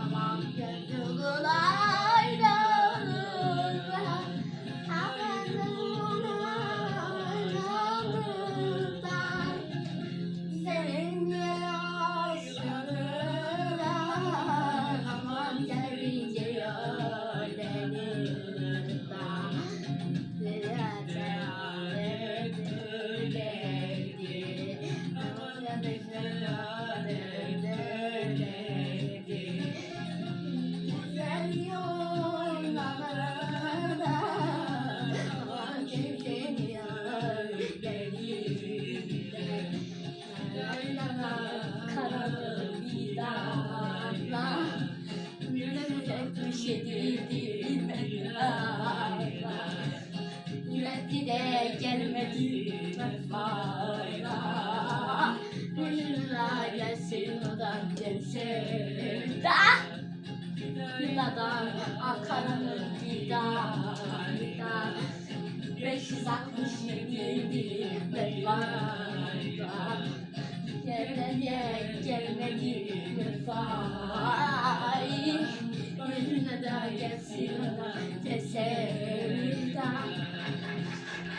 Aman gönlümün Yürekli de gelmedi vefaya. Gönlüne gelsin o da gelsin da. Yıladan Ankara'nın fidanında 567 vefaya. Gelmedi vefaya. Gönlüne de gelsin o da